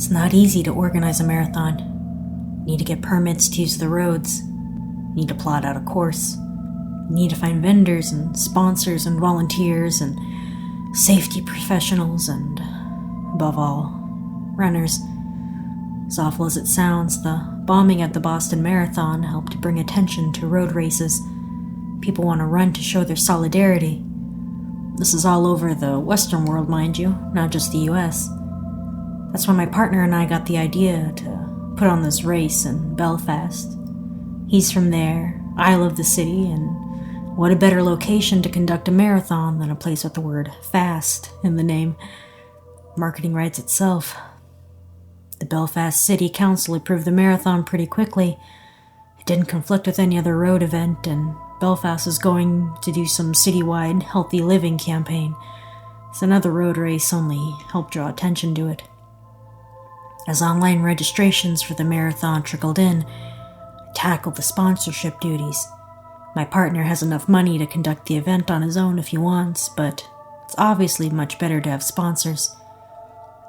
It's not easy to organize a marathon. You need to get permits to use the roads. You need to plot out a course. You need to find vendors and sponsors and volunteers and safety professionals and, above all, runners. As awful as it sounds, the bombing at the Boston Marathon helped bring attention to road races. People want to run to show their solidarity. This is all over the Western world, mind you, not just the US. That's when my partner and I got the idea to put on this race in Belfast. He's from there, I love the city, and what a better location to conduct a marathon than a place with the word fast in the name. Marketing writes itself. The Belfast City Council approved the marathon pretty quickly. It didn't conflict with any other road event, and Belfast is going to do some citywide healthy living campaign. So another road race only helped draw attention to it. As online registrations for the marathon trickled in, I tackled the sponsorship duties. My partner has enough money to conduct the event on his own if he wants, but it's obviously much better to have sponsors.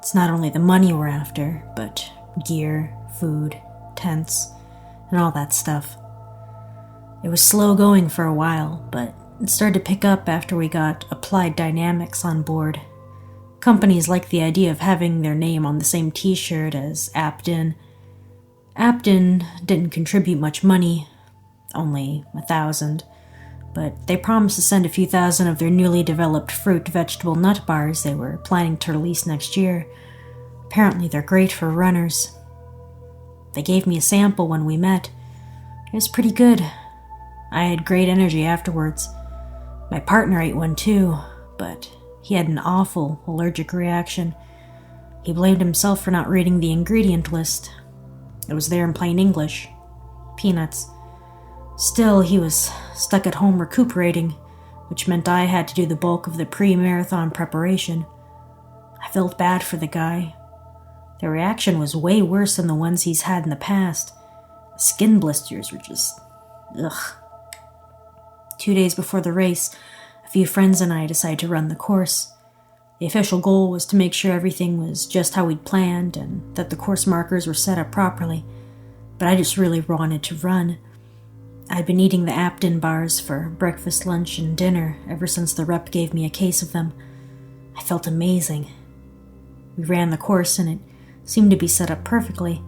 It's not only the money we're after, but gear, food, tents, and all that stuff. It was slow going for a while, but it started to pick up after we got Applied Dynamics on board. Companies like the idea of having their name on the same t-shirt as Aptin. Aptin didn't contribute much money, only $1,000, but they promised to send a few thousand of their newly developed fruit vegetable nut bars they were planning to release next year. Apparently they're great for runners. They gave me a sample when we met. It was pretty good. I had great energy afterwards. My partner ate one too, but he had an awful allergic reaction. He blamed himself for not reading the ingredient list. It was there in plain English. Peanuts. Still, he was stuck at home recuperating, which meant I had to do the bulk of the pre-marathon preparation. I felt bad for the guy. The reaction was way worse than the ones he's had in the past. The skin blisters were just... ugh. 2 days before the race, a few friends and I decided to run the course. The official goal was to make sure everything was just how we'd planned and that the course markers were set up properly, but I just really wanted to run. I'd been eating the Aptin bars for breakfast, lunch, and dinner ever since the rep gave me a case of them. I felt amazing. We ran the course and it seemed to be set up perfectly.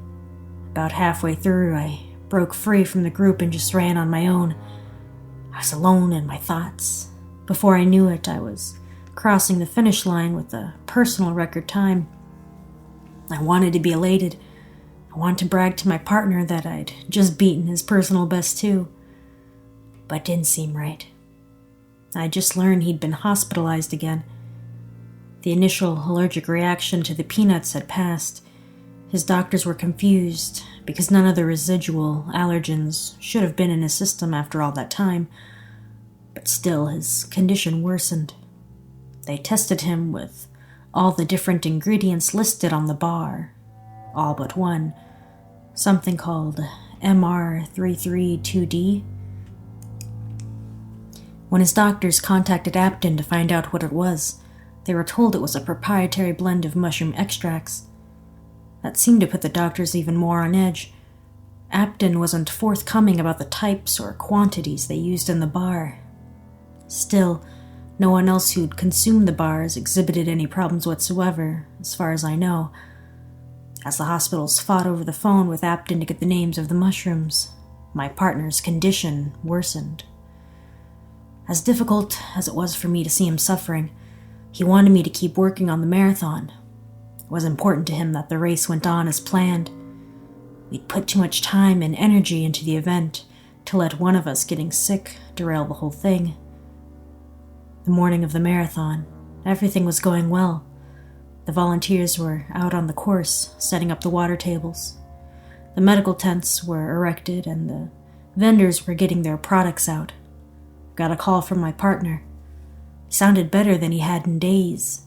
About halfway through, I broke free from the group and just ran on my own. I was alone in my thoughts. Before I knew it, I was crossing the finish line with a personal record time. I wanted to be elated. I wanted to brag to my partner that I'd just beaten his personal best too. But it didn't seem right. I just learned he'd been hospitalized again. The initial allergic reaction to the peanuts had passed. His doctors were confused because none of the residual allergens should have been in his system after all that time. But still, his condition worsened. They tested him with all the different ingredients listed on the bar, all but one, something called MR332D. When his doctors contacted Aptin to find out what it was, they were told it was a proprietary blend of mushroom extracts. That seemed to put the doctors even more on edge. Aptin wasn't forthcoming about the types or quantities they used in the bar. Still, no one else who'd consumed the bars exhibited any problems whatsoever, as far as I know. As the hospitals fought over the phone with Aptin to get the names of the mushrooms, my partner's condition worsened. As difficult as it was for me to see him suffering, he wanted me to keep working on the marathon. It was important to him that the race went on as planned. We'd put too much time and energy into the event to let one of us getting sick derail the whole thing. The morning of the marathon, everything was going well. The volunteers were out on the course, setting up the water tables. The medical tents were erected and the vendors were getting their products out. Got a call from my partner. He sounded better than he had in days.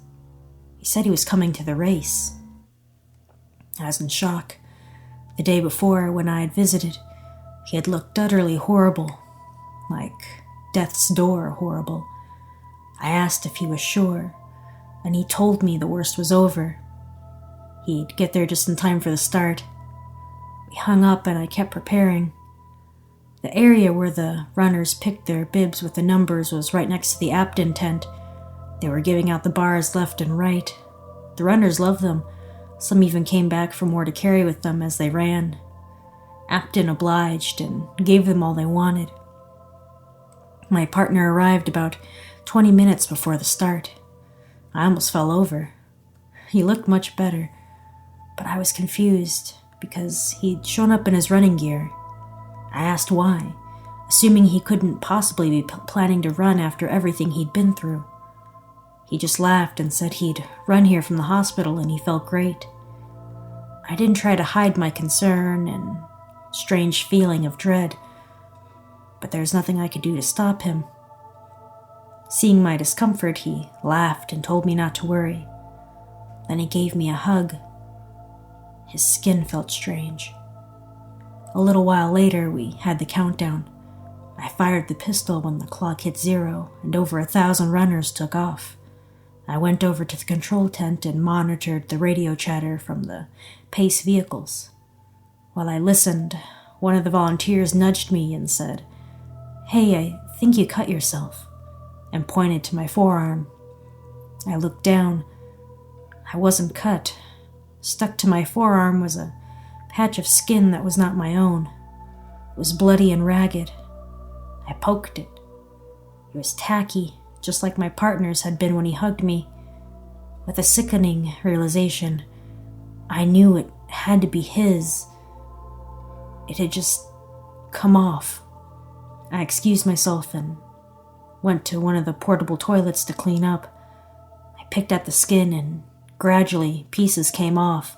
He said he was coming to the race. I was in shock. The day before, when I had visited, he had looked utterly horrible, like death's door horrible. I asked if he was sure, and he told me the worst was over. he'd get there just in time for the start. We hung up and I kept preparing. The area where the runners picked their bibs with the numbers was right next to the Apton tent. They were giving out the bars left and right. The runners loved them. Some even came back for more to carry with them as they ran. Apton obliged and gave them all they wanted. My partner arrived about 20 minutes before the start. I almost fell over. He looked much better, but I was confused because he'd shown up in his running gear. I asked why, assuming he couldn't possibly be planning to run after everything he'd been through. He just laughed and said he'd run here from the hospital and he felt great. I didn't try to hide my concern and strange feeling of dread, but there's nothing I could do to stop him. Seeing my discomfort, he laughed and told me not to worry. Then he gave me a hug. His skin felt strange. A little while later, we had the countdown. I fired the pistol when the clock hit 0, and over 1,000 runners took off. I went over to the control tent and monitored the radio chatter from the pace vehicles. While I listened, one of the volunteers nudged me and said, "Hey, I think you cut yourself," and pointed to my forearm. I looked down. I wasn't cut. Stuck to my forearm was a patch of skin that was not my own. It was bloody and ragged. I poked it. It was tacky, just like my partner's had been when he hugged me. With a sickening realization, I knew it had to be his. It had just come off. I excused myself and went to one of the portable toilets to clean up. I picked at the skin and gradually pieces came off.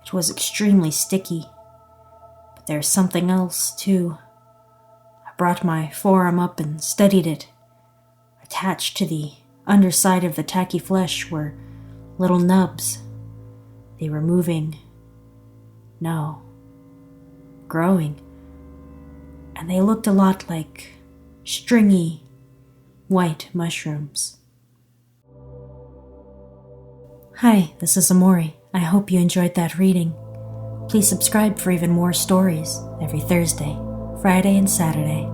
It was extremely sticky. But there's something else, too. I brought my forearm up and studied it. Attached to the underside of the tacky flesh were little nubs. They were moving. No. Growing. And they looked a lot like stringy white mushrooms. Hi, this is Amori. I hope you enjoyed that reading. Please subscribe for even more stories every Thursday, Friday, and Saturday.